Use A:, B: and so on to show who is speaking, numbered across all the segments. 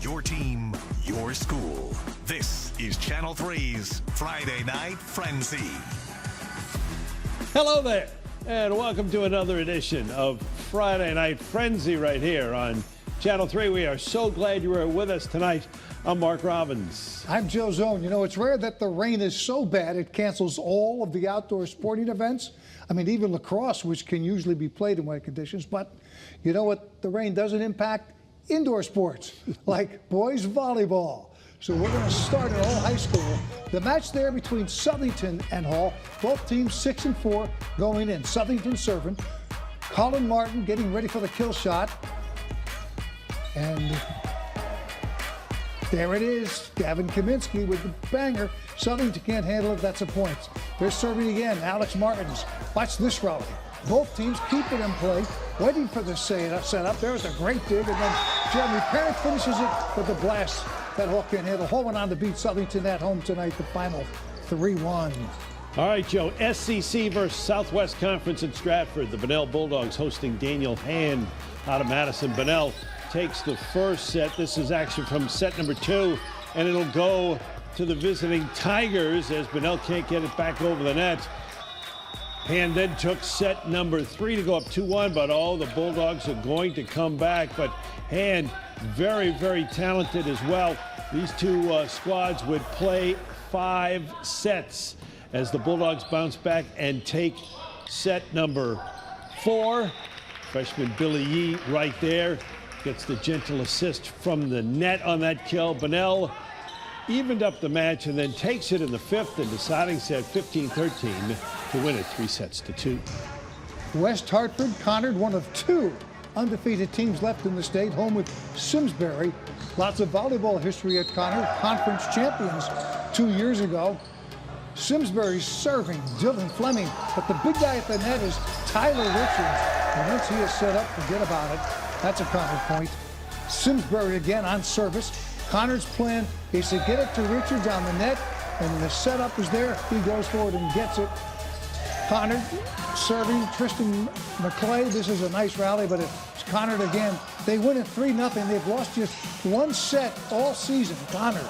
A: Your team, your school. This is Channel 3's Friday Night Frenzy.
B: Hello there, and welcome to another edition of Friday Night Frenzy right here on Channel 3. We are so glad you are with us tonight. I'm Mark Robbins.
C: I'm Joe Zone. You know, it's rare that the rain is so bad it cancels all of the outdoor sporting events. I mean, even lacrosse, which can usually be played in wet conditions. But you know what the rain doesn't impact? Indoor sports, like boys volleyball. So we're going to start at Hall High School. The match there between Southington and Hall. Both teams 6-4 going in. Southington serving. Colin Martin getting ready for the kill shot. And there it is. Gavin Kaminsky with the banger. Southington can't handle it. That's a point. They're serving again. Alex Martins. Watch this rally. Both teams keep it in play, waiting for the setup. There's a great dig, and then Jeremy Parent finishes it with a blast that Hall can't handle. Hall went on to beat Southington at home tonight, the final 3-1.
B: All right, Joe, SEC versus Southwest Conference in Stratford. The Bunnell Bulldogs hosting Daniel Hand out of Madison. Bunnell takes the first set. This is action from set number 2, and it'll go to the visiting Tigers as Bunnell can't get it back over the net. Hand then took set number 3 to go up 2-1, but the Bulldogs are going to come back. But Hand, very, very talented as well. These two squads would play 5 sets as the Bulldogs bounce back and take set number 4. Freshman Billy Yee right there gets the gentle assist from the net on that kill. Bunnell evened up the match and then takes it in the 5th and deciding set 15-13 to win it 3-2.
C: West Hartford, Conard, one of 2 undefeated teams left in the state, home with Simsbury. Lots of volleyball history at Conard, conference champions 2 years ago. Simsbury's serving, Dylan Fleming, but the big guy at the net is Tyler Richards. And once he is set up, forget about it. That's a Conard point. Simsbury again on service. Conard's plan is to get it to Richards on the net, and the setup is there. He goes for it and gets it. Conard serving, Tristan McClay. This is a nice rally, but it's Conard again. They win it 3-0. They've lost just 1 set all season. Conard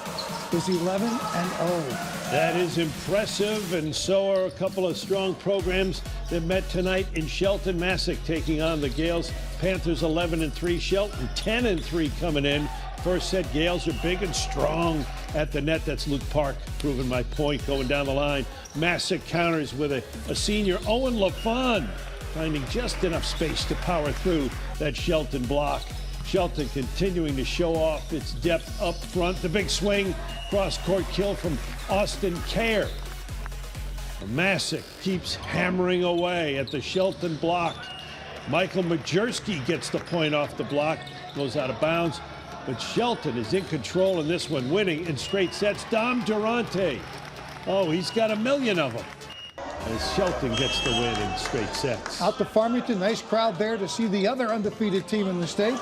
C: is 11-0.
B: That is impressive, and so are a couple of strong programs that met tonight in Shelton. Massac taking on the Gales. Panthers 11-3, Shelton 10-3 coming in. First set, Gales are big and strong at the net. That's Luke Park proving my point going down the line. Massac counters with a senior, Owen LaFond, finding just enough space to power through that Shelton block. Shelton continuing to show off its depth up front. The big swing, cross-court kill from Austin Kerr. Massac keeps hammering away at the Shelton block. Michael Majerski gets the point off the block, goes out of bounds. But Shelton is in control in this one, winning in straight sets. Dom Durante. Oh, he's got 1 million of them as Shelton gets the win in straight sets.
C: Out to Farmington, nice crowd there to see the other undefeated team in the state.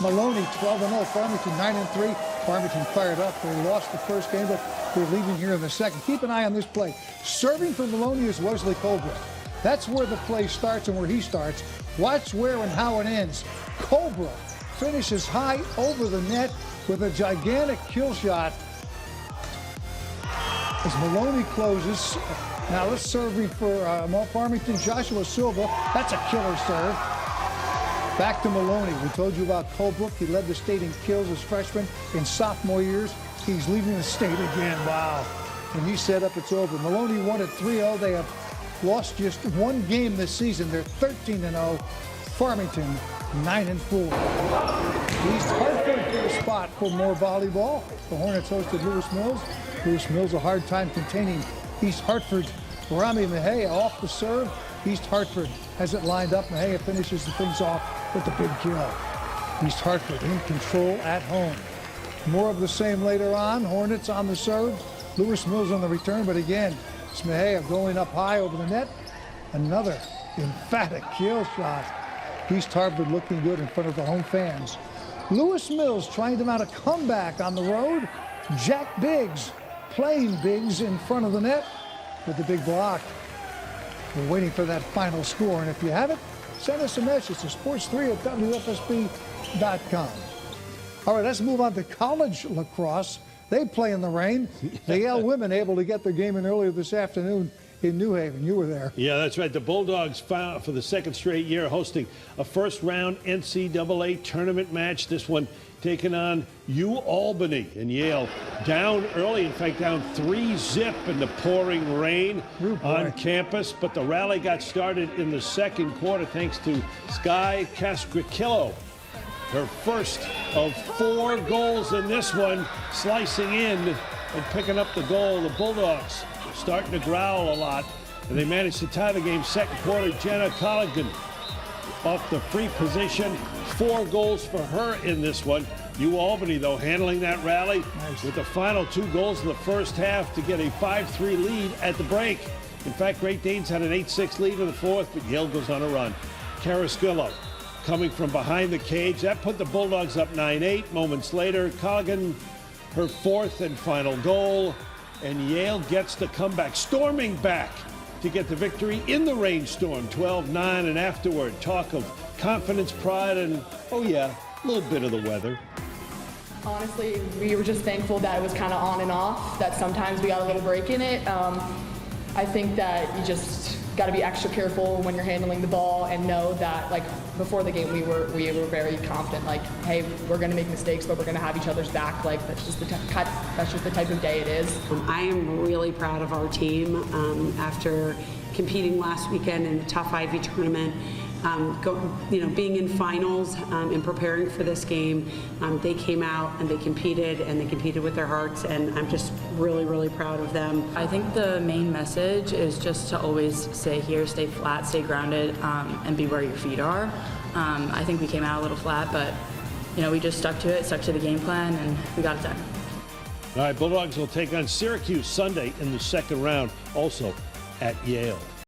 C: Maloney 12-0, Farmington 9-3. Farmington fired up. They lost the first game, but they're leading here in the second. Keep an eye on this play. Serving for Maloney is Wesley Colbrook. That's where the play starts and where he starts. Watch where and how it ends. Colbrook finishes high over the net with a gigantic kill shot as Maloney closes. Now let's serving for Farmington, Joshua Silva. That's a killer serve. Back to Maloney. We told you about Colbrook. He led the state in kills as freshman in sophomore years. He's leading the state again. Wow. When he set up, it's over. Maloney won at 3-0. They have lost just 1 game this season. They're 13-0. Farmington 9-4. East Hartford for a spot for more volleyball. The Hornets hosted Lewis Mills. Lewis Mills a hard time containing East Hartford. Rami Mejia off the serve. East Hartford has it lined up. Mejia finishes the things off with the big kill. East Hartford in control at home. More of the same later on. Hornets on the serve. Lewis Mills on the return, but again, it's Mejia going up high over the net. Another emphatic kill shot. East Hartford looking good in front of the home fans. Lewis Mills trying to mount a comeback on the road. Jack Biggs playing Biggs in front of the net with the big block. We're waiting for that final score, and if you have it, send us a message to sports3@wfsb.com. All right, let's move on to college lacrosse. They play in the rain. The Yale women able to get their game in earlier this afternoon in New Haven. You were there.
B: Yeah, that's right. The Bulldogs found for the second straight year hosting a first-round NCAA tournament match. This one taking on Albany, and Yale down early, in fact down 3-zip in the pouring rain on campus. But the rally got started in the second quarter thanks to Sky Cascriquillo. Her first of 4 goals in this one, slicing in and picking up the goal. The Bulldogs starting to growl a lot, and they managed to tie the game second quarter. Jenna Colligan off the free position, 4 goals for her in this one. Albany, though, handling that rally with the final 2 goals in the first half to get a 5-3 lead at the break. In fact, Great Danes had an 8-6 lead in the fourth, but Yale goes on a run. Carrasquillo coming from behind the cage. That put the Bulldogs up 9-8. Moments later, Colligan, her 4th and final goal, and Yale gets the comeback, storming back to get the victory in the rainstorm, 12-9, and afterward, talk of confidence, pride, and, oh yeah, a little bit of the weather.
D: Honestly, we were just thankful that it was kind of on and off, that sometimes we got a little break in it. I think that you just got to be extra careful when you're handling the ball and know that, like, before the game we were very confident, like, hey, we're going to make mistakes, but we're going to have each other's back. Like, that's just the type of day it is.
E: I am really proud of our team after competing last weekend in the Tough Ivy tournament. Being in finals and preparing for this game, they came out and they competed with their hearts, and I'm just really, really proud of them.
F: I think the main message is just to always stay here, stay flat, stay grounded, and be where your feet are. I think we came out a little flat, but we just stuck to it, stuck to the game plan, and we got it done.
B: All right, Bulldogs will take on Syracuse Sunday in the second round, also at Yale.